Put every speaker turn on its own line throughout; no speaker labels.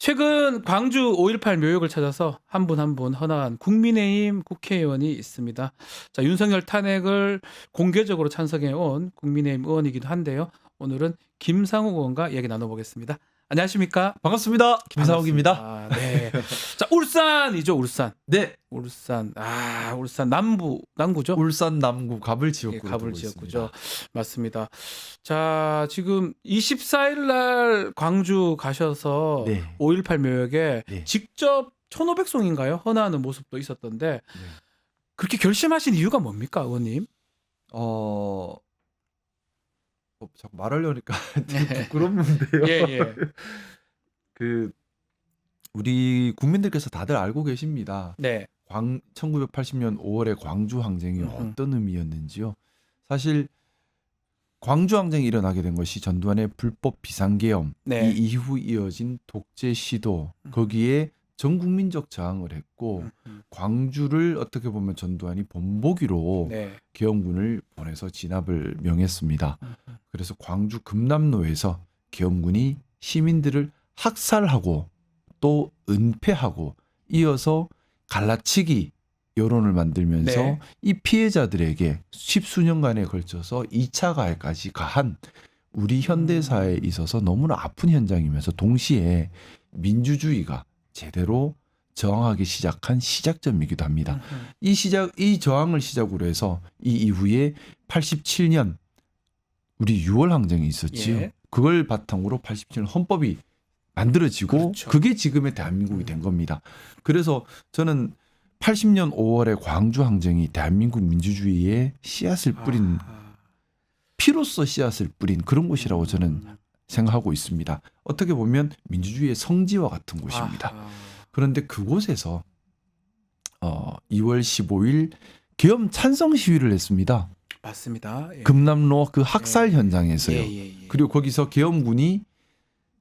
최근 광주 5.18 묘역을 찾아서 한 분 한 분 헌화한 국민의힘 국회의원이 있습니다. 자, 윤석열 탄핵을 공개적으로 찬성해 온 국민의힘 의원이기도 한데요. 오늘은 김상욱 의원과 이야기 나눠보겠습니다. 안녕하십니까?
반갑습니다. 김상욱입니다.
반갑습니다. 네. 자, 울산이죠, 울산.
네,
울산. 울산 남구죠?
울산 남구 갑을 지역구로
예, 갑을
두고
지역구죠.
있습니다.
맞습니다. 자, 지금 24일 날 광주 가셔서
네.
5.18 묘역에
네.
직접 1,500송인가요? 헌화하는 모습도 있었던데
네.
그렇게 결심하신 이유가 뭡니까, 의원님?
자꾸 말하려니까 되게
네.
부끄럽는데요.
예, 예.
그 우리 국민들께서 다들 알고 계십니다.
네.
1980년 5월에 광주 항쟁이 어떤 의미였는지요. 사실 광주 항쟁이 일어나게 된 것이 전두환의 불법 비상계엄,
네.
이 이후 이어진 독재 시도, 거기에 전 국민적 저항을 했고 광주를 어떻게 보면 전두환이 본보기로
네.
계엄군을 보내서 진압을 명했습니다. 그래서 광주 금남로에서 계엄군이 시민들을 학살하고 또 은폐하고 이어서 갈라치기 여론을 만들면서
네.
이 피해자들에게 십수년간에 걸쳐서 2차 가해까지 가한 우리 현대사에 있어서 너무나 아픈 현장이면서 동시에 민주주의가 제대로 저항하기 시작한 시작점이기도 합니다. 이 저항을 시작으로 해서 이 이후에 87년 우리 6월 항쟁이 있었지요.
예.
그걸 바탕으로 87년 헌법이 만들어지고
그렇죠.
그게 지금의 대한민국이 된 겁니다. 그래서 저는 80년 5월의 광주 항쟁이 대한민국 민주주의의 씨앗을 뿌린 피로써 씨앗을 뿌린 그런 곳이라고 저는 생각하고 있습니다. 어떻게 보면 민주주의의 성지와 같은 곳입니다. 그런데 그곳에서 2월 15일 계엄 찬성 시위를 했습니다.
맞습니다. 예.
금남로 그 학살
예.
현장에서요.
예.
그리고 거기서 계엄군이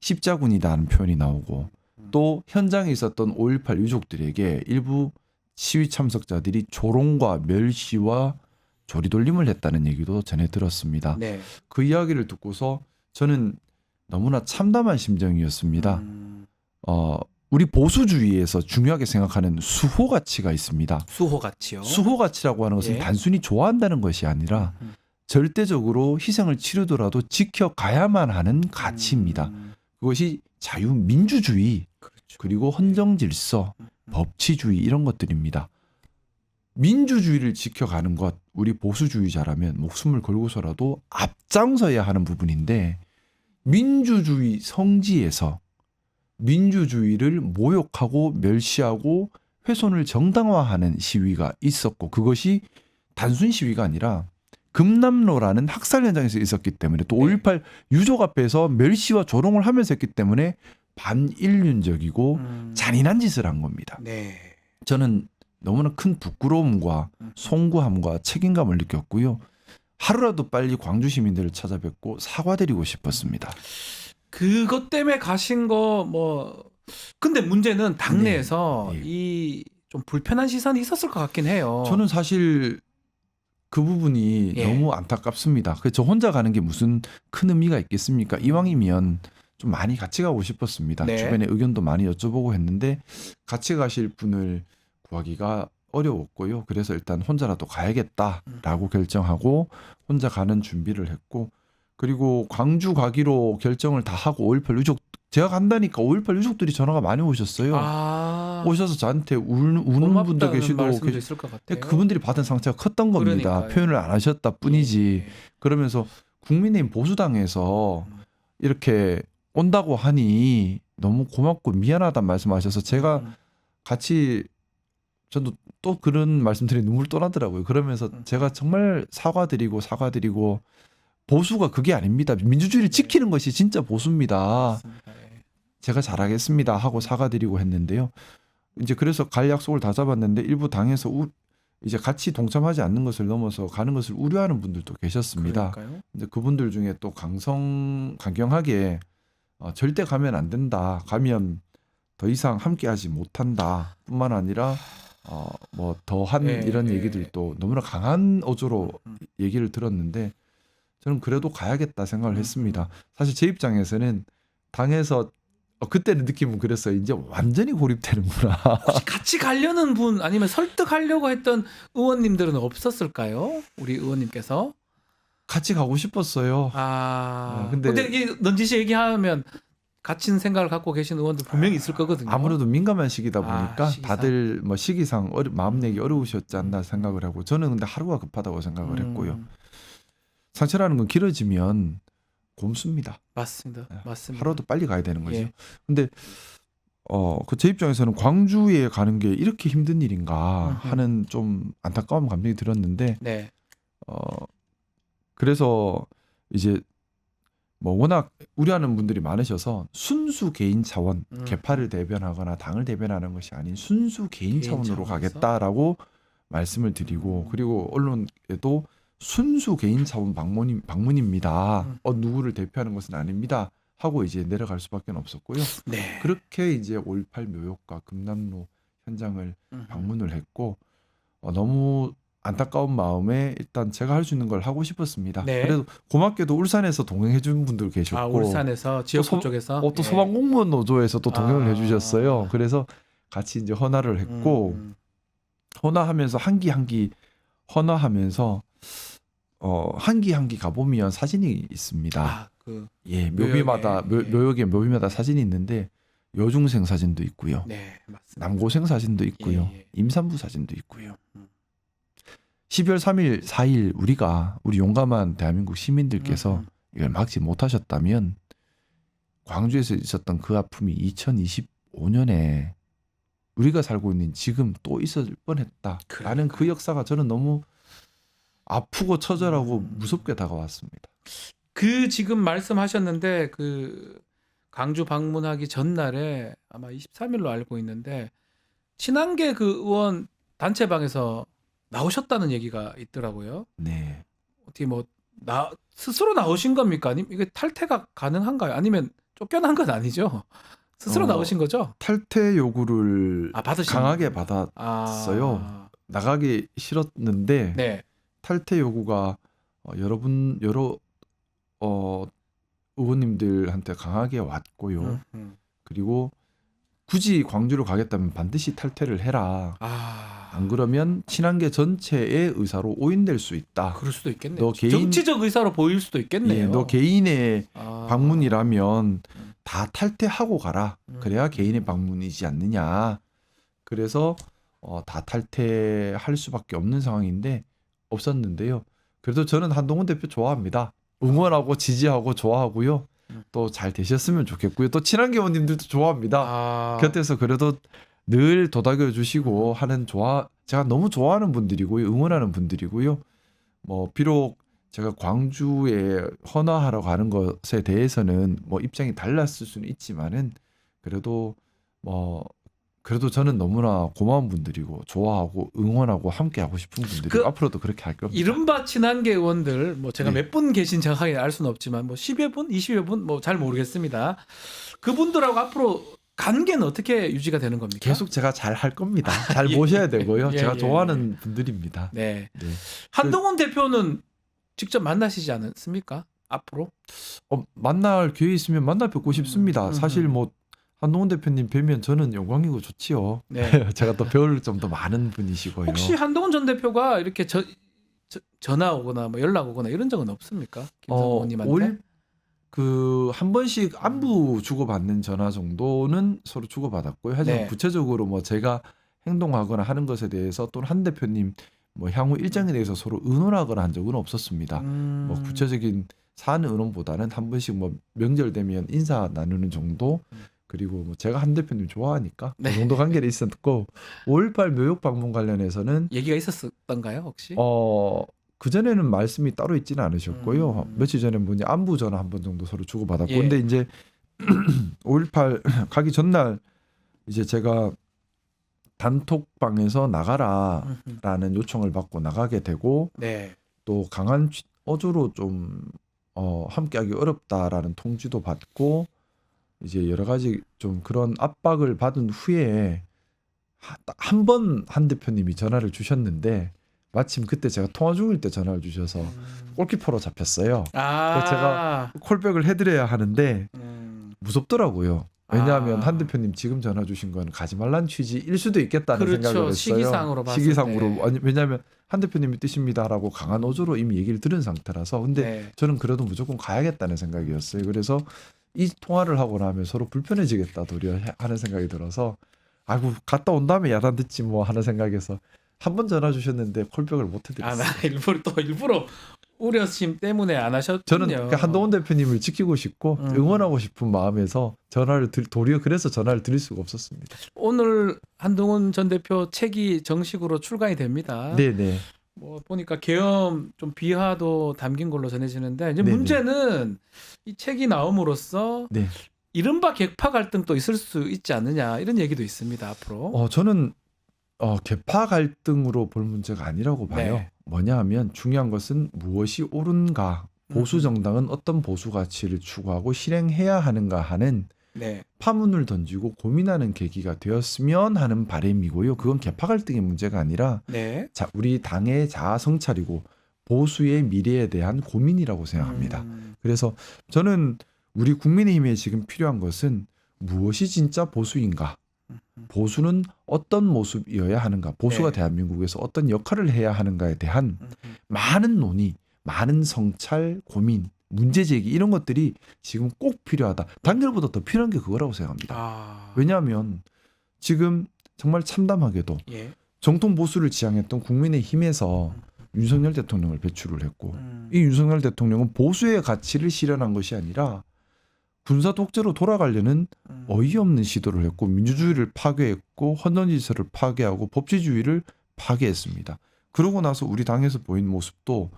십자군이다는 표현이 나오고 또 현장에 있었던 5.18 유족들에게 일부 시위 참석자들이 조롱과 멸시와 조리돌림을 했다는 얘기도 전해 들었습니다.
네.
그 이야기를 듣고서 저는 너무나 참담한 심정이었습니다. 우리 보수주의에서 중요하게 생각하는 수호 가치가 있습니다.
수호 가치요.
수호 가치라고 하는 것은
예.
단순히 좋아한다는 것이 아니라 절대적으로 희생을 치르더라도 지켜가야만 하는 가치입니다. 그것이 자유민주주의,
그렇죠.
그리고 헌정질서, 법치주의 이런 것들입니다. 민주주의를 지켜가는 것, 우리 보수주의자라면 목숨을 걸고서라도 앞장서야 하는 부분인데 민주주의 성지에서 민주주의를 모욕하고 멸시하고 훼손을 정당화하는 시위가 있었고 그것이 단순 시위가 아니라 금남로라는 학살 현장에서 있었기 때문에 또 5.18 유족 앞에서 멸시와 조롱을 하면서 했기 때문에 반인륜적이고 잔인한 짓을 한 겁니다.
네.
저는 너무나 큰 부끄러움과 송구함과 책임감을 느꼈고요. 하루라도 빨리 광주 시민들을 찾아뵙고 사과드리고 싶었습니다.
그것 때문에 가신 거 근데 문제는 당내에서
네.
이 좀 불편한 시선이 있었을 것 같긴 해요.
저는 사실 그 부분이
예.
너무 안타깝습니다. 그래서 저 혼자 가는 게 무슨 큰 의미가 있겠습니까? 이왕이면 좀 많이 같이 가고 싶었습니다.
네.
주변에 의견도 많이 여쭤보고 했는데 같이 가실 분을 구하기가 어려웠고요. 그래서 일단 혼자라도 가야겠다라고 결정하고 혼자 가는 준비를 했고 그리고 광주 가기로 결정을 다 하고 5.18 유족 제가 간다니까 5.18 유족들이 전화가 많이 오셨어요. 오셔서 저한테 우는 분도 계시고
있을 것 같아요.
그분들이 받은 상처가 컸던 겁니다.
그러니까요.
표현을 안 하셨다 뿐이지.
예.
그러면서 국민의힘 보수당에서 이렇게 온다고 하니 너무 고맙고 미안하다는 말씀하셔서 제가 같이 저도 또 그런 말씀드리니 눈물 또 나더라고요. 그러면서 제가 정말 사과드리고 보수가 그게 아닙니다. 민주주의를 지키는 것이 진짜 보수입니다.
맞습니다. 예.
제가 잘하겠습니다 하고 사과드리고 했는데요. 이제 그래서 갈 약속을 다 잡았는데 일부 당에서 이제 같이 동참하지 않는 것을 넘어서 가는 것을 우려하는 분들도 계셨습니다.
그러니까요.
이제 그분들 중에 또 강경하게 절대 가면 안 된다. 가면 더 이상 함께하지 못한다. 뿐만 아니라 뭐 더한 이런 얘기들도 너무나 강한 어조로 얘기를 들었는데 저는 그래도 가야겠다 생각을 했습니다. 사실 제 입장에서는 당에서 그때는 느낌은 그랬어요. 이제 완전히 고립되는구나.
혹시 같이 가려는 분 아니면 설득하려고 했던 의원님들은 없었을까요? 우리 의원님께서.
같이 가고 싶었어요.
근데
근데
이 넌지시 얘기하면 같은 생각을 갖고 계신 의원들 분명히 있을 거거든요.
아무래도 민감한 시기다 보니까
시기상.
다들 뭐 시기상 마음 내기 어려우셨지 않나 생각을 하고 저는 근데 하루가 급하다고 생각을 했고요. 상처라는 건 길어지면 곰습니다.
맞습니다.
네.
맞습니다.
하루도 빨리 가야 되는 거죠.
예.
근데 제 입장에서는 광주에 가는 게 이렇게 힘든 일인가 하는 좀 안타까운 감정이 들었는데
네.
그래서 이제 뭐 워낙 우려하는 분들이 많으셔서 순수 개인 차원, 개파를 대변하거나 당을 대변하는 것이 아닌 순수 개인 차원으로
차원에서?
가겠다라고 말씀을 드리고 그리고 언론에도 순수 개인 차원 방문입니다. 누구를 대표하는 것은 아닙니다. 하고 이제 내려갈 수밖에 없었고요.
네.
그렇게 이제 5.18 묘역과 금남로 현장을 방문을 했고 너무 안타까운 마음에 일단 제가 할 수 있는 걸 하고 싶었습니다.
네.
그래도 고맙게도 울산에서 동행해 준 분들 계셨고
울산에서 지역구 쪽에서
또 소방공무원 노조에서 또 동행을 해주셨어요. 그래서 같이 이제 헌화를 했고 헌화하면서 한 기 한 기 헌화하면서 한 기 한 기 가보면 사진이 있습니다. 예, 묘비마다 묘역에 묘비마다 사진이 있는데 여중생 사진도 있고요.
네, 맞습니다.
남고생 사진도 있고요.
예.
임산부 사진도 있고요. 12월 3일, 4일 우리 용감한 대한민국 시민들께서 이걸 막지 못하셨다면 광주에서 있었던 그 아픔이 2025년에 우리가 살고 있는 지금 또 있을 뻔했다라는 그 역사가 저는 너무 아프고 처절하고 무섭게 다가왔습니다.
지금 말씀하셨는데 광주 방문하기 전날에 아마 23일로 알고 있는데 친한계 의원 단체방에서 나오셨다는 얘기가 있더라고요.
네.
어떻게 스스로 나오신 겁니까? 아니면 이게 탈퇴가 가능한가요? 아니면 쫓겨난 건 아니죠? 스스로 나오신 거죠?
탈퇴 요구를 강하게 받았어요. 나가기 싫었는데
네.
탈퇴 요구가 여러 의원님들한테 강하게 왔고요. 그리고 굳이 광주로 가겠다면 반드시 탈퇴를 해라. 안 그러면 친한계 전체의 의사로 오인될 수 있다.
그럴 수도 있겠네요.
너
정치적 의사로 보일 수도 있겠네요.
예, 너 개인의 방문이라면 다 탈퇴하고 가라. 그래야 개인의 방문이지 않느냐. 그래서 다 탈퇴할 수밖에 없는 상황인데 없었는데요. 그래도 저는 한동훈 대표 좋아합니다. 응원하고 지지하고 좋아하고요. 또 잘 되셨으면 좋겠고요. 또 친한계 의원님들도 좋아합니다. 곁에서 그래도 늘 도닥여 주시고 하는 제가 너무 좋아하는 분들이고요. 응원하는 분들이고요. 비록 제가 광주에 헌화하러 가는 것에 대해서는 입장이 달랐을 수는 있지만은 그래도 저는 너무나 고마운 분들이고 좋아하고 응원하고 함께 하고 싶은 분들이고 앞으로도 그렇게 할 겁니다.
이른바 친한계 의원들 제가 몇 분 계신 정확하게 알 수는 없지만 10여 분, 20여 분 잘 모르겠습니다. 그분들하고 앞으로 관계는 어떻게 유지가 되는 겁니까?
계속 제가 잘 할 겁니다. 잘 모셔야 되고요. 제가 좋아하는 분들입니다.
네. 한동훈 대표는 직접 만나시지 않습니까? 앞으로?
만날 기회 있으면 만나 뵙고 싶습니다. 사실 한동훈 대표님 뵈면 저는 영광이고 좋지요.
네.
제가 또 배울 점도 많은 분이시고요.
혹시 한동훈 전 대표가 이렇게 전화 오거나 연락 오거나 이런 적은 없습니까? 김성호님한테?
한 번씩 안부 주고받는 전화 정도는 서로 주고받았고요. 하지만 구체적으로 제가 행동하거나 하는 것에 대해서 또는 한 대표님 향후 일정에 대해서 서로 의논하거나 한 적은 없었습니다. 구체적인 사안 의논보다는 한 번씩 명절 되면 인사 나누는 정도. 그리고 제가 한 대표님 좋아하니까 그 정도 관계는 있었고 5.18 묘역 방문 관련해서는
얘기가 있었던가요 혹시?
그전에는 말씀이 따로 있지는 않으셨고요. 며칠 전에 안부 전화 한 번 정도 서로 주고받았고 근데 이제 5.18 가기 전날 이제 제가 단톡방에서 나가라라는 요청을 받고 나가게 되고 또 강한 어조로 좀 함께하기 어렵다라는 통지도 받고 이제 여러 가지 좀 그런 압박을 받은 후에 한 번 한 대표님이 전화를 주셨는데 마침 그때 제가 통화 중일 때 전화를 주셔서 골키퍼로 잡혔어요. 그래서 제가 콜백을 해드려야 하는데 무섭더라고요. 왜냐하면 한 대표님 지금 전화 주신 건 가지 말란 취지일 수도 있겠다는
그렇죠.
생각을 했어요.
시기상으로 봤을
시기상으로.
때.
아니, 왜냐하면 한 대표님이 뜻입니다라고 강한 어조로 이미 얘기를 들은 상태라서. 근데
네.
저는 그래도 무조건 가야겠다는 생각이었어요. 그래서 이 통화를 하고 나면 서로 불편해지겠다 도리어 하는 생각이 들어서 아이고 갔다 온 다음에 야단 듣지 뭐 하는 생각에서 한 번 전화 주셨는데 콜백을 못
아,
해드렸어요.
나 일부러 우려심 때문에 안 하셨군요.
저는 그 한동훈 대표님을 지키고 싶고 응원하고 싶은 마음에서 도리어 그래서 전화를 드릴 수가 없었습니다.
오늘 한동훈 전 대표 책이 정식으로 출간이 됩니다.
네네.
뭐 보니까 계엄 좀 비하도 담긴 걸로 전해지는데 이제
네네.
문제는 이 책이 나옴으로써
네.
이른바 객파 갈등도 있을 수 있지 않느냐 이런 얘기도 있습니다. 앞으로.
저는 계파 갈등으로 볼 문제가 아니라고 봐요.
네.
뭐냐 하면 중요한 것은 무엇이 옳은가, 보수 정당은 어떤 보수 가치를 추구하고 실행해야 하는가 하는
네.
파문을 던지고 고민하는 계기가 되었으면 하는 바람이고요. 그건 계파 갈등의 문제가 아니라
네.
우리 당의 자아 성찰이고 보수의 미래에 대한 고민이라고 생각합니다. 그래서 저는 우리 국민의힘에 지금 필요한 것은 무엇이 진짜 보수인가? 보수는 어떤 모습이어야 하는가? 보수가
네.
대한민국에서 어떤 역할을 해야 하는가에 대한 많은 논의, 많은 성찰, 고민, 문제 제기 이런 것들이 지금 꼭 필요하다. 단결보다 더 필요한 게 그거라고 생각합니다.
아.
왜냐하면 지금 정말 참담하게도
예.
정통 보수를 지향했던 국민의힘에서 윤석열 대통령을 배출을 했고 이 윤석열 대통령은 보수의 가치를 실현한 것이 아니라 군사 독재로 돌아가려는 어이없는 시도를 했고 민주주의를 파괴했고 헌정질서를 파괴하고 법치주의를 파괴했습니다. 그러고 나서 우리 당에서 보인 모습도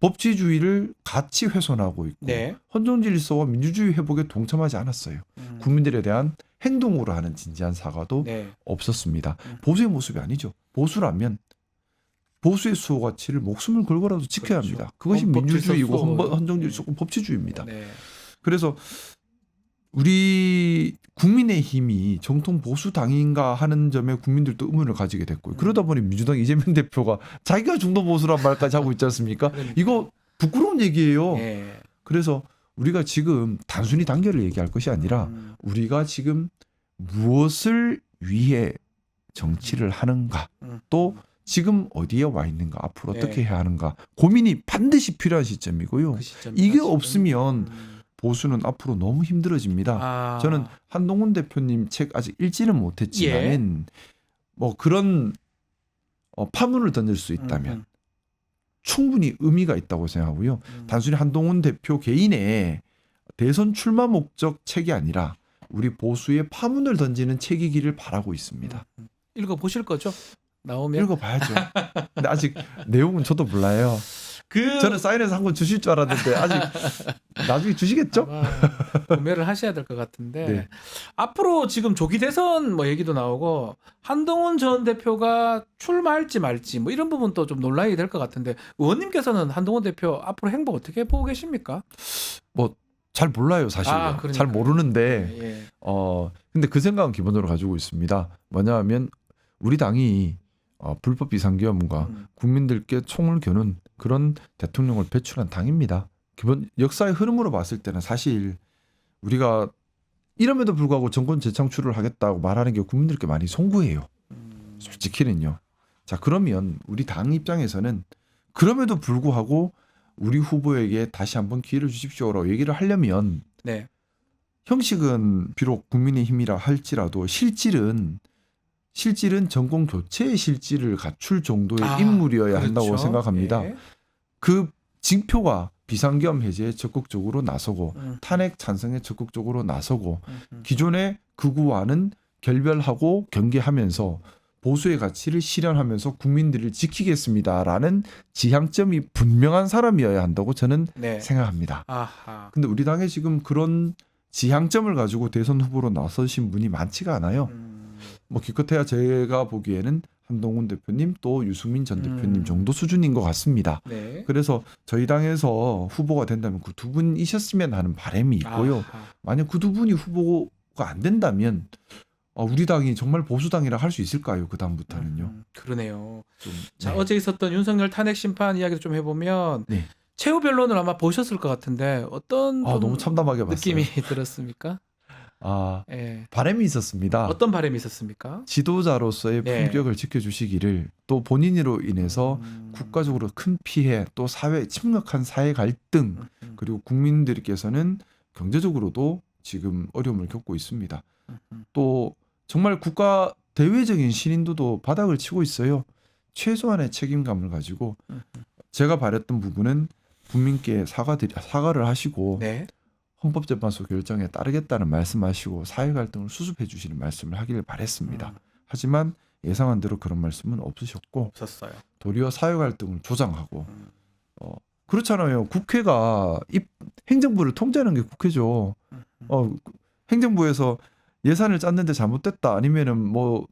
법치주의를 같이 훼손하고 있고
네.
헌정질서와 민주주의 회복에 동참하지 않았어요. 국민들에 대한 행동으로 하는 진지한 사과도
네.
없었습니다. 보수의 모습이 아니죠. 보수라면 보수의 수호 가치를 목숨을 걸고라도 지켜야
그렇죠.
합니다. 그것이
헌법
민주주의고
질서
헌정질서고 법치주의입니다.
네.
그래서 우리 국민의힘이 정통 보수당인가 하는 점에 국민들도 의문을 가지게 됐고요. 그러다 보니 민주당 이재명 대표가 자기가 중도 보수란 말까지 하고 있지 않습니까?
그러니까.
이거 부끄러운 얘기예요.
예.
그래서 우리가 지금 단순히 단결을 얘기할 것이 아니라 우리가 지금 무엇을 위해 정치를 하는가, 또 지금 어디에 와 있는가, 앞으로
네.
어떻게 해야 하는가 고민이 반드시 필요한 시점이고요.
그 시점이다,
이게
지금.
없으면 보수는 앞으로 너무 힘들어집니다.
아.
저는 한동훈 대표님 책 아직 읽지는 못했지만 뭐 그런 파문을 던질 수 있다면 충분히 의미가 있다고 생각하고요. 단순히 한동훈 대표 개인의 대선 출마 목적 책이 아니라 우리 보수의 파문을 던지는 책이기를 바라고 있습니다.
읽어 보실 거죠? 나오면
읽어봐야죠. 근데 아직 내용은 저도 몰라요. 저는 사인해서 한 권 주실 줄 알았는데 아직 나중에 주시겠죠?
아마 구매를 하셔야 될 것 같은데
네.
앞으로 지금 조기 대선 뭐 얘기도 나오고 한동훈 전 대표가 출마할지 말지 뭐 이런 부분도 좀 논란이 될 것 같은데 의원님께서는 한동훈 대표 앞으로 행보 어떻게 보고 계십니까?
뭐 잘 몰라요 사실.
그러니까요.
잘 모르는데
예.
근데 그 생각은 기본적으로 가지고 있습니다. 뭐냐하면 우리 당이 불법 비상계엄과 국민들께 총을 겨눈 그런 대통령을 배출한 당입니다. 기본 역사의 흐름으로 봤을 때는 사실 우리가 이럼에도 불구하고 정권 재창출을 하겠다고 말하는 게 국민들께 많이 송구해요. 솔직히는요. 자, 그러면 우리 당 입장에서는 그럼에도 불구하고 우리 후보에게 다시 한번 기회를 주십시오라고 얘기를 하려면
네.
형식은 비록 국민의힘이라 할지라도 실질은 정권 교체의 실질을 갖출 정도의 인물이어야 한다고
그렇죠.
생각합니다.
예.
그 징표가 비상계엄 해제에 적극적으로 나서고 탄핵 찬성에 적극적으로 나서고 기존의 극우와는 결별하고 경계하면서 보수의 가치를 실현하면서 국민들을 지키겠습니다라는 지향점이 분명한 사람이어야 한다고 저는
네.
생각합니다.
아하.
근데 우리 당에 지금 그런 지향점을 가지고 대선 후보로 나서신 분이 많지가 않아요. 뭐 기껏해야 제가 보기에는 한동훈 대표님 또 유승민 전 대표님 정도 수준인 것 같습니다.
네.
그래서 저희 당에서 후보가 된다면 그 두 분이셨으면 하는 바람이 있고요.
아하.
만약 그 두 분이 후보가 안 된다면 우리 당이 정말 보수당이라 할 수 있을까요? 그 다음부터는요.
그러네요.
좀,
자,
네.
어제 있었던 윤석열 탄핵 심판 이야기를 좀 해보면
네.
최후 변론을 아마 보셨을 것 같은데 어떤 좀
너무 참담하게 봤어요.
느낌이 들었습니까? 예.
바람이 있었습니다.
어떤 바람이 있었습니까?
지도자로서의
네.
품격을 지켜주시기를 또 본인으로 인해서 국가적으로 큰 피해 또 심각한 사회 갈등 그리고 국민들께서는 경제적으로도 지금 어려움을 겪고 있습니다. 또 정말 국가 대외적인 신인도도 바닥을 치고 있어요. 최소한의 책임감을 가지고 제가 바랬던 부분은 국민께 사과를 하시고
네.
헌법재판소 결정에 따르겠다는 말씀하시고 사회 갈등을 수습해 주시는 말씀을 하기를 바랬습니다. 하지만 예상한 대로 그런 말씀은 없으셨고
없었어요.
도리어 사회 갈등을 조장하고 그렇잖아요. 국회가 행정부를 통제하는 게 국회죠. 행정부에서 예산을 짰는데 잘못됐다 아니면은 뭐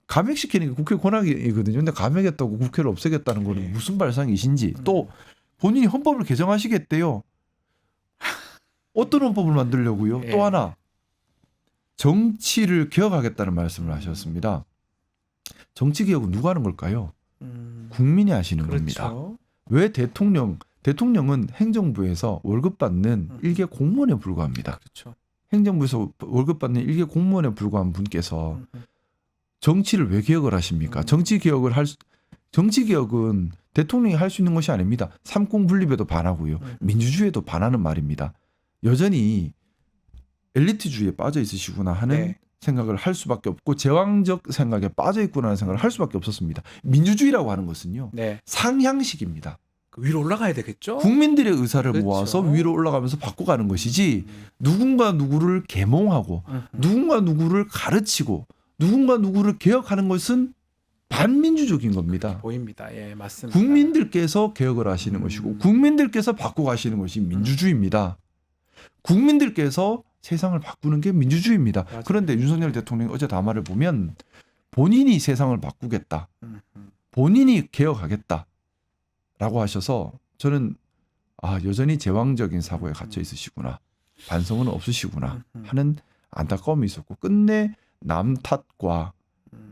감액시키는 게 국회 권한이거든요. 근데 감액했다고 국회를 없애겠다는 거는
네.
무슨 발상이신지 또 본인이 헌법을 개정하시겠대요. 어떤 헌법을 만들려고요?
예.
또 하나 정치를 개혁하겠다는 말씀을 하셨습니다. 정치 개혁은 누가 하는 걸까요? 국민이 하시는 겁니다.
그렇죠.
왜 대통령은 행정부에서 월급 받는 일개 공무원에 불과합니다.
그렇죠.
행정부에서 월급 받는 일개 공무원에 불과한 분께서 정치를 왜 개혁을 하십니까? 정치 개혁은 대통령이 할 수 있는 것이 아닙니다. 삼권 분립에도 반하고요. 민주주의에도 반하는 말입니다. 여전히 엘리트주의에 빠져 있으시구나 하는
네.
생각을 할 수밖에 없고 제왕적 생각에 빠져 있구나 하는 생각을 할 수밖에 없었습니다. 민주주의라고 하는 것은요.
네.
상향식입니다.
그 위로 올라가야 되겠죠?
국민들의 의사를
그렇죠.
모아서 위로 올라가면서 바꿔가는 것이지 누군가 누구를 계몽하고 누군가 누구를 가르치고 누군가 누구를 개혁하는 것은 반민주적인 겁니다.
보입니다. 예, 맞습니다.
국민들께서 개혁을 하시는 것이고 국민들께서 바꿔가시는 것이 민주주의입니다. 국민들께서 세상을 바꾸는 게 민주주의입니다.
맞아요.
그런데 윤석열 대통령이 어제 담화를 보면 본인이 세상을 바꾸겠다. 본인이 개혁하겠다. 라고 하셔서 저는 여전히 제왕적인 사고에 갇혀 있으시구나. 반성은 없으시구나 하는 안타까움이 있었고 끝내 남 탓과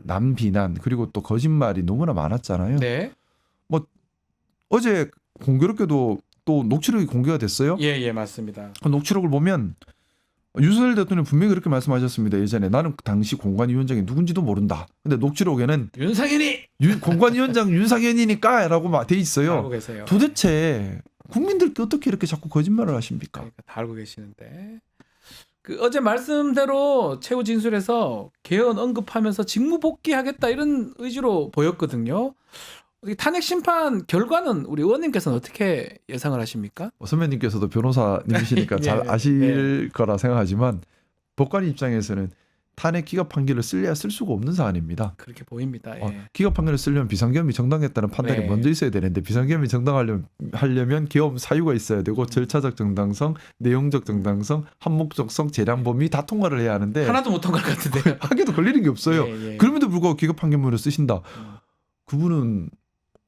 남 비난 그리고 또 거짓말이 너무나 많았잖아요.
네.
어제 공교롭게도 또 녹취록이 공개가 됐어요.
예, 예, 맞습니다.
그 녹취록을 보면 윤석열 대통령 분명히 그렇게 말씀하셨습니다. 예전에 나는 그 당시 공관위원장이 누군지도 모른다. 근데 녹취록에는
윤상현이
공관위원장 윤상현이니까라고 돼 있어요.
알고 계세요.
도대체 국민들께 어떻게 이렇게 자꾸 거짓말을 하십니까?
그러니까 다 알고 계시는데 그 어제 말씀대로 최후 진술에서 개헌 언급하면서 직무 복귀하겠다 이런 의지로 보였거든요. 탄핵 심판 결과는 우리 의원님께서는 어떻게 예상을 하십니까?
선배님께서도 변호사님이시니까
예,
잘 아실 거라 생각하지만 법관 입장에서는 탄핵 기각 판결을 쓸래야 쓸 수가 없는 사안입니다.
그렇게 보입니다. 예.
기각 판결을 쓰려면 비상계엄이 정당했다는 판단이
네.
먼저 있어야 되는데 비상계엄이 정당하려면 계엄 사유가 있어야 되고 절차적 정당성, 내용적 정당성, 한목적성, 재량 범위 다 통과를 해야 하는데
하나도 못 통과할 것 같은데요.
하기도 걸리는 게 없어요.
예, 예.
그럼에도 불구하고 기각 판결문을 쓰신다. 그분은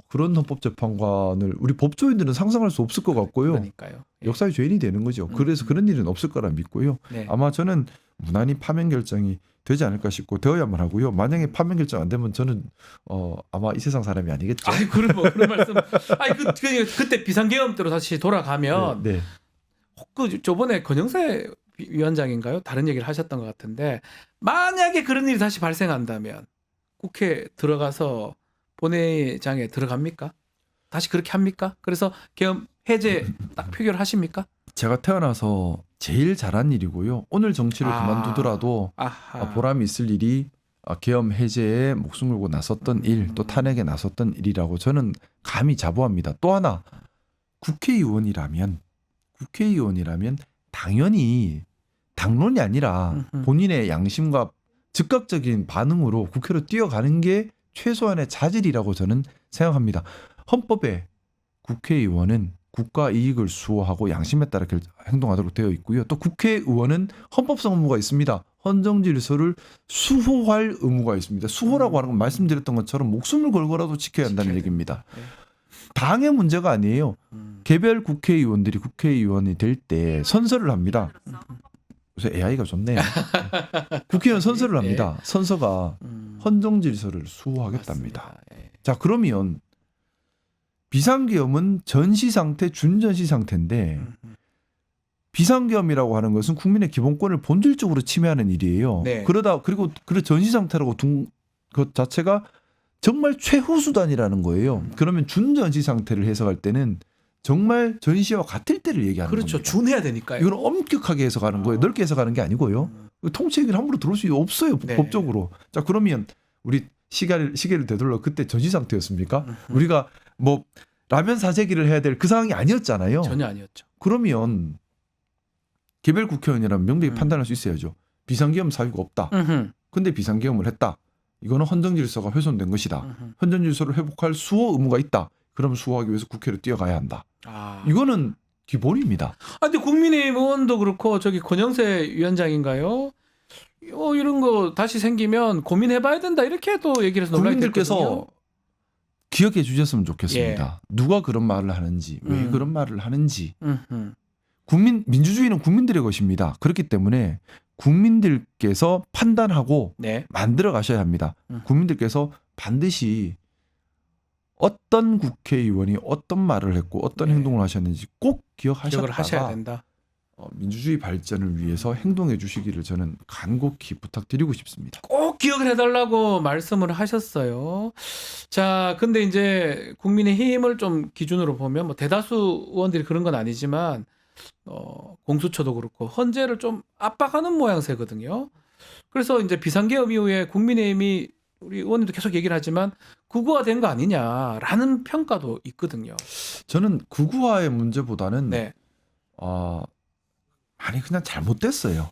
그런 헌법재판관을 우리 법조인들은 상상할 수 없을 것 같고요.
그러니까요. 예.
역사의 죄인이 되는 거죠. 그래서 그런 일은 없을 거라 믿고요.
네.
아마 저는 무난히 파면 결정이 되지 않을까 싶고 되어야만 하고요. 만약에 파면 결정 안 되면 저는 아마 이 세상 사람이 아니겠죠.
아이 그런 말씀. 아이 그때 비상계엄 때로 다시 돌아가면
네.
그 저번에 권영세 위원장인가요? 다른 얘기를 하셨던 것 같은데 만약에 그런 일이 다시 발생한다면 국회 들어가서 본회의장에 들어갑니까? 다시 그렇게 합니까? 그래서 계엄 해제 딱 표결하십니까?
제가 태어나서 제일 잘한 일이고요. 오늘 정치를 그만두더라도
아하.
보람이 있을 일이 계엄 해제에 목숨 걸고 나섰던 일, 또 탄핵에 나섰던 일이라고 저는 감히 자부합니다. 또 하나 국회의원이라면 당연히 당론이 아니라 본인의 양심과 즉각적인 반응으로 국회로 뛰어가는 게 최소한의 자질이라고 저는 생각합니다. 헌법에 국회의원은 국가 이익을 수호하고 양심에 따라 행동하도록 되어 있고요. 또 국회의원은 헌법상 의무가 있습니다. 헌정 질서를 수호할 의무가 있습니다. 수호라고 하는 건 말씀드렸던 것처럼 목숨을 걸고라도 지켜야 한다는 얘기입니다.
네.
당의 문제가 아니에요. 개별 국회의원들이 국회의원이 될 때 선서를 합니다. 요새 AI가 좋네요. 국회의원 선서를 합니다. 선서가 헌정 질서를 수호하겠답니다.
맞습니다. 예.
자, 그러면 비상계엄은 전시 상태, 준전시 상태인데 비상계엄이라고 하는 것은 국민의 기본권을 본질적으로 침해하는 일이에요.
네.
그리고 전시 상태라고 둔 것 자체가 정말 최후 수단이라는 거예요. 그러면 준전시 상태를 해석할 때는 정말 전시와 같을 때를 얘기하는
그렇죠.
겁니다.
준해야 되니까요.
이건 엄격하게 해석하는 거예요. 넓게 해석하는 게 아니고요. 통치 얘기를 함부로 들어올 수 없어요.
네.
법적으로. 자, 그러면 우리 시계를 되돌려 그때 전시 상태였습니까? 우리가 뭐 라면 사재기를 해야 될 그 상황이 아니었잖아요.
전혀 아니었죠.
그러면 개별 국회의원이라면 명백히 판단할 수 있어야죠. 비상계엄 사유가 없다. 근데 비상계엄을 했다. 이거는 헌정질서가 훼손된 것이다. 헌정질서를 회복할 수호 의무가 있다. 그럼 수호하기 위해서 국회로 뛰어가야 한다. 이거는 기본입니다.
근데 국민의힘 의원도 그렇고 저기 권영세 위원장인가요? 이런 거 다시 생기면 고민해봐야 된다 이렇게 또 얘기를 해서 논란이
국민들께서
됐거든요.
기억해 주셨으면 좋겠습니다.
예.
누가 그런 말을 하는지, 왜 그런 말을 하는지.
음흠.
민주주의는 국민들의 것입니다. 그렇기 때문에 국민들께서 판단하고
네.
만들어 가셔야 합니다. 국민들께서 반드시 어떤 국회의원이 어떤 말을 했고 어떤
네.
행동을 하셨는지 꼭
기억을 하셔야
기억하셨다가
된다.
민주주의 발전을 위해서 행동해 주시기를 저는 간곡히 부탁드리고 싶습니다.
꼭 기억을 해달라고 말씀을 하셨어요. 자, 근데 이제 국민의힘을 좀 기준으로 보면 뭐 대다수 의원들이 그런 건 아니지만 공수처도 그렇고 헌재를 좀 압박하는 모양새거든요. 그래서 이제 비상계엄 이후에 국민의힘이 우리 의원님도 계속 얘기를 하지만 극우화된 거 아니냐라는 평가도 있거든요.
저는 극우화의 문제보다는
네,
아니 그냥 잘못됐어요.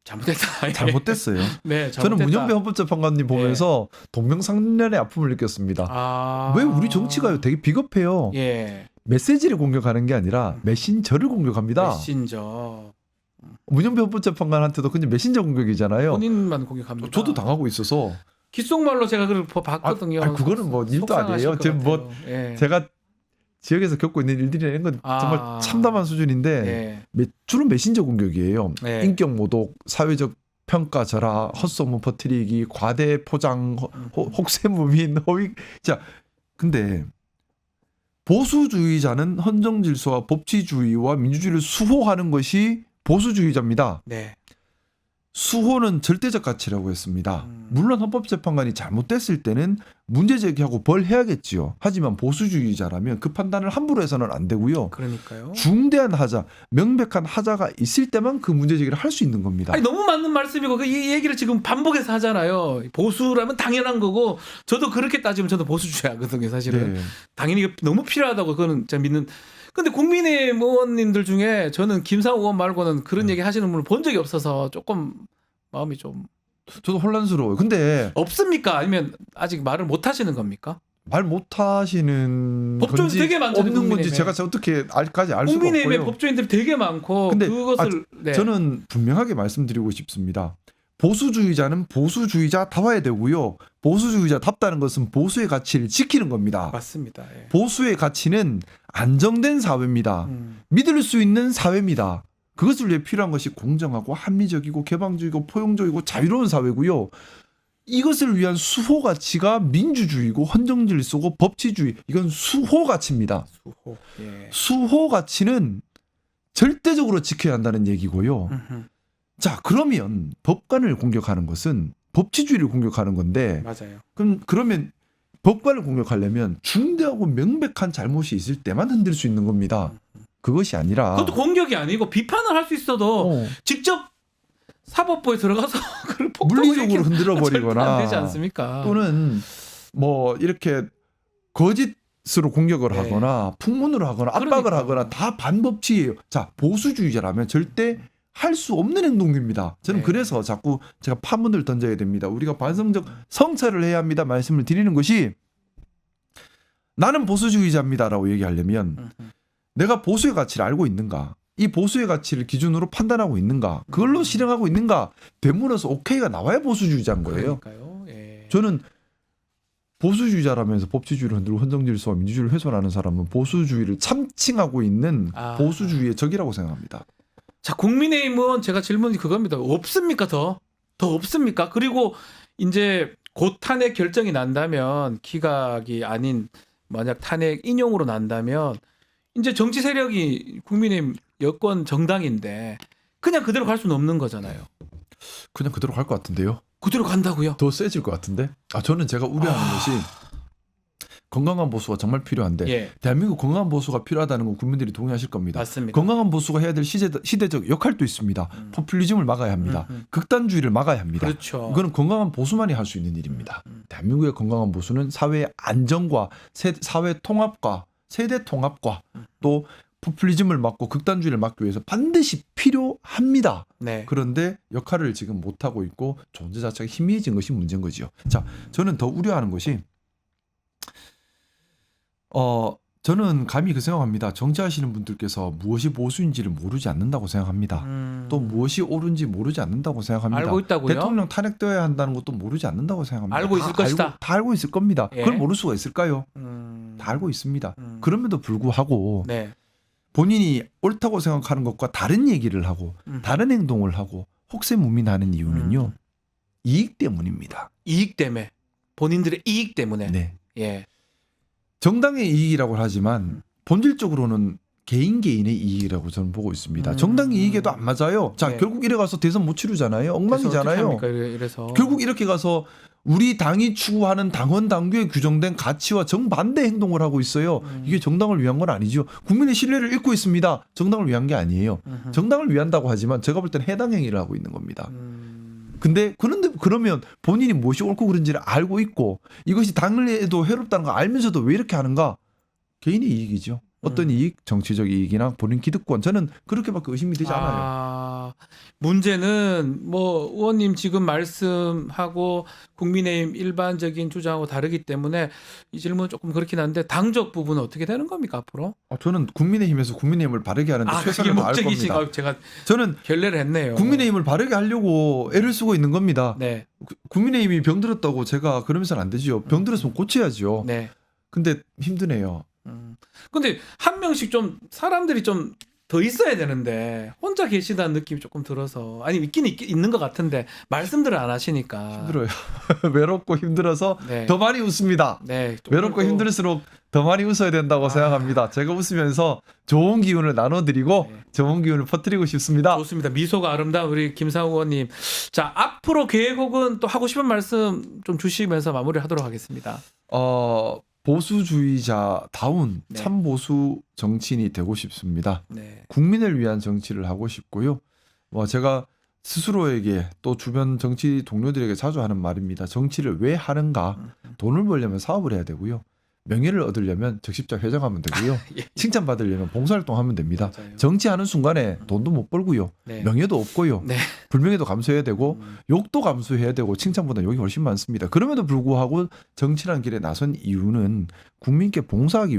잘못됐다.
잘못됐어요.
네,
저는
잘못됐다.
문영배 헌법재판관님 보면서 동명상련의 아픔을 느꼈습니다. 왜 우리 정치가 되게 비겁해요.
예,
메시지를 공격하는 게 아니라 메신저를 공격합니다.
메신저
문영배 헌법재판관한테도 그냥 메신저 공격이잖아요.
본인만 공격합니다.
저도 당하고 있어서
귓속말로 제가 그걸 봤거든요.
그거는 뭐 일도
속상하실
아니에요.
것
지금 뭐
같아요. 예.
제가 지역에서 겪고 있는 일들이라는 건 정말 참담한 수준인데
네.
주로 메신저 공격이에요.
네.
인격 모독, 사회적 평가 절하, 헛소문 퍼뜨리기, 과대 포장, 혹세무민, 허위. 자, 근데 보수주의자는 헌정질서와 법치주의와 민주주의를 수호하는 것이 보수주의자입니다.
네.
수호는 절대적 가치라고 했습니다. 물론 헌법재판관이 잘못됐을 때는 문제 제기하고 벌해야겠지요. 하지만 보수주의자라면 그 판단을 함부로 해서는 안 되고요.
그러니까요.
중대한 하자, 명백한 하자가 있을 때만 그 문제 제기를 할 수 있는 겁니다.
아니 너무 맞는 말씀이고 이 얘기를 지금 반복해서 하잖아요. 보수라면 당연한 거고 저도 그렇게 따지면 저도 보수주의하거든요. 사실은
네.
당연히 너무 필요하다고 그거는 제가 믿는. 근데 국민의힘 의원님들 중에 저는 김상호 의원 말고는 그런 얘기 하시는 분을 본 적이 없어서 조금 마음이 좀
저도 혼란스러워요. 근데
없습니까? 아니면 아직 말을 못 하시는 겁니까?
말 못하시는
법조인
건지
되게 많잖아요,
없는 건지
국민의힘에.
제가 어떻게 알까지 알 수가
국민의힘에
없고요.
법조인들이 되게 많고
근데
그것을 네.
저는 분명하게 말씀드리고 싶습니다. 보수주의자는 보수주의자다워야 되고요. 보수주의자답다는 것은 보수의 가치를 지키는 겁니다.
맞습니다. 예.
보수의 가치는 안정된 사회입니다. 믿을 수 있는 사회입니다. 그것을 위해 필요한 것이 공정하고 합리적이고 개방적이고 포용적이고 자유로운 사회고요. 이것을 위한 수호 가치가 민주주의고 헌정질서고 법치주의. 이건 수호 가치입니다.
수호. 예.
수호 가치는 절대적으로 지켜야 한다는 얘기고요. 자, 그러면 법관을 공격하는 것은 법치주의를 공격하는 건데
맞아요.
그러면 법관을 공격하려면 중대하고 명백한 잘못이 있을 때만 흔들 수 있는 겁니다. 그것이 아니라
그것도 공격이 아니고 비판을 할 수 있어도 직접 사법부에 들어가서 그걸
물리적으로 흔들어
안
버리거나
되지 않습니까?
또는 뭐 이렇게 거짓으로 공격을
네.
하거나 풍문으로 하거나 압박을
그러니까.
하거나 다 반법치예요. 자, 보수주의자라면 절대 할 수 없는 행동입니다. 저는
네.
그래서 자꾸 제가 파문을 던져야 됩니다. 우리가 반성적 성찰을 해야 합니다. 말씀을 드리는 것이 나는 보수주의자입니다라고 얘기하려면 내가 보수의 가치를 알고 있는가? 이 보수의 가치를 기준으로 판단하고 있는가? 그걸로 실행하고 있는가? 되물어서 오케이가 나와야 보수주의자인 거예요.
그러니까요. 예.
저는 보수주의자라면서 법치주의를 흔들고 헌정질서와 민주주의를 훼손하는 사람은 보수주의를 참칭하고 있는 보수주의의 적이라고 생각합니다.
자, 국민의힘 의원 제가 질문이 그겁니다. 없습니까? 더 없습니까? 그리고 이제 곧 탄핵 결정이 난다면 기각이 아닌 만약 탄핵 인용으로 난다면 이제 정치 세력이 국민의힘 여권 정당인데 그냥 그대로 갈 수는 없는 거잖아요.
그냥 그대로 갈 것 같은데요.
그대로 간다고요?
더 세질 것 같은데. 저는 제가 우려하는 것이 건강한 보수가 정말 필요한데
예,
대한민국 건강한 보수가 필요하다는 건 국민들이 동의하실 겁니다.
맞습니다.
건강한 보수가 해야 될 시대적 역할도 있습니다. 포퓰리즘을 막아야 합니다. 극단주의를 막아야 합니다.
그렇죠.
이거는 건강한 보수만이 할 수 있는 일입니다. 대한민국의 건강한 보수는 사회의 안정과 사회 통합과 세대 통합과 또 포퓰리즘을 막고 극단주의를 막기 위해서 반드시 필요합니다.
네.
그런데 역할을 지금 못하고 있고 존재 자체가 희미해진 것이 문제인 거죠. 자, 저는 더 우려하는 것이 저는 감히 그 생각합니다. 정치하시는 분들께서 무엇이 보수인지를 모르지 않는다고 생각합니다. 또 무엇이 옳은지 모르지 않는다고 생각합니다.
알고 있다고요?
대통령 탄핵되어야 한다는 것도 모르지 않는다고 생각합니다.
알고 있을 것이다.
다 알고 있을 겁니다.
예.
그걸 모를 수가 있을까요? 다 알고 있습니다. 그럼에도 불구하고
네.
본인이 옳다고 생각하는 것과 다른 얘기를 하고 다른 행동을 하고 혹세무민하는 이유는요. 이익 때문입니다.
이익 때문에 본인들의 이익 때문에.
네.
예.
정당의 이익이라고 하지만 본질적으로는 개인의 이익이라고 저는 보고 있습니다. 정당의 이익에도 안 맞아요. 자,
네.
결국 이래 가서 대선 못 치르잖아요. 엉망이잖아요.
이래서
결국 이렇게 가서 우리 당이 추구하는 당헌 당규에 규정된 가치와 정반대 행동을 하고 있어요. 이게 정당을 위한 건 아니죠. 국민의 신뢰를 잃고 있습니다. 정당을 위한 게 아니에요. 정당을 위한다고 하지만 제가 볼 때는 해당 행위를 하고 있는 겁니다. 그런데 그러면 본인이 무엇이 옳고 그른지를 알고 있고 이것이 당에도 해롭다는 거 알면서도 왜 이렇게 하는가? 개인의 이익이죠. 어떤 이익, 정치적 이익이나 본인 기득권, 저는 그렇게밖에 의심이 되지 않아요.
문제는 뭐 의원님 지금 말씀하고 국민의힘 일반적인 주장하고 다르기 때문에 이 질문 조금 그렇긴 한데 당적 부분은 어떻게 되는 겁니까 앞으로?
저는 국민의힘에서 국민의힘을 바르게 하는데
그게
최선을 다할 겁니다.
목적이신가? 제가
저는
결례를 했네요.
국민의힘을 바르게 하려고 애를 쓰고 있는 겁니다.
네,
국민의힘이 병들었다고 제가 그러면서는 안 되죠. 병들었으면 고쳐야죠.
네.
근데 힘드네요.
근데 한 명씩 좀 사람들이 좀 더 있어야 되는데 혼자 계시다는 느낌이 조금 들어서 아니 있는 것 같은데 말씀들을 안 하시니까
힘들어요. 외롭고 힘들어서
네.
더 많이 웃습니다.
네,
외롭고 힘들수록 더 많이 웃어야 된다고 생각합니다. 제가 웃으면서 좋은 기운을 나눠드리고
네.
좋은 기운을 퍼뜨리고 싶습니다.
좋습니다. 미소가 아름다운 우리 김상우 의원님. 자, 앞으로 계획 혹은 또 하고 싶은 말씀 좀 주시면서 마무리하도록 하겠습니다.
보수주의자다운
네.
참보수 정치인이 되고 싶습니다.
네.
국민을 위한 정치를 하고 싶고요. 제가 스스로에게 또 주변 정치 동료들에게 자주 하는 말입니다. 정치를 왜 하는가? 돈을 벌려면 사업을 해야 되고요. 명예를 얻으려면 적십자 회장하면 되고요.
예.
칭찬받으려면 봉사활동하면 됩니다.
맞아요.
정치하는 순간에 돈도 못 벌고요.
네.
명예도 없고요.
네.
불명예도 감수해야 되고 욕도 감수해야 되고 칭찬보다 욕이 훨씬 많습니다. 그럼에도 불구하고 정치라는 길에 나선 이유는 국민께 봉사하기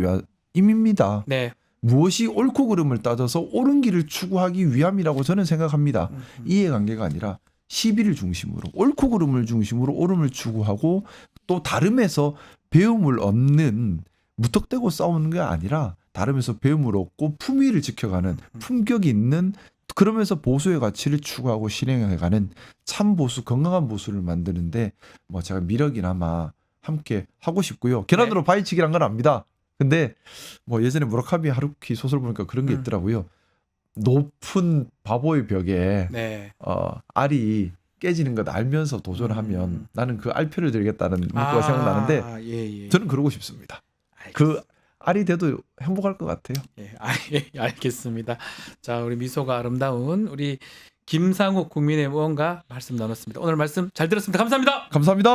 위함입니다.
네.
무엇이 옳고 그름을 따져서 옳은 길을 추구하기 위함이라고 저는 생각합니다. 이해관계가 아니라 시비를 중심으로 옳고 그름을 중심으로 옳음을 추구하고 또 다름에서 배움을 얻는 무턱대고 싸우는 게 아니라 다름에서 배움을 얻고 품위를 지켜가는 품격이 있는 그러면서 보수의 가치를 추구하고 실행해가는 참 보수 건강한 보수를 만드는데 제가 미력이나마 함께 하고 싶고요. 계란으로 바위치기란 건 압니다. 근데 예전에 무라카미 하루키 소설 보니까 그런 게 있더라고요. 높은 바보의 벽에
네.
알이 깨지는 것 알면서 도전하면 나는 그 알표를 들겠다는 문구가 생각나는데
예.
저는 그러고 싶습니다.
알겠습니다.
그 알이 돼도 행복할 것 같아요.
예, 알겠습니다. 자, 우리 미소가 아름다운 우리 김상욱 국민의힘 의원과 말씀 나눴습니다. 오늘 말씀 잘 들었습니다. 감사합니다.
감사합니다.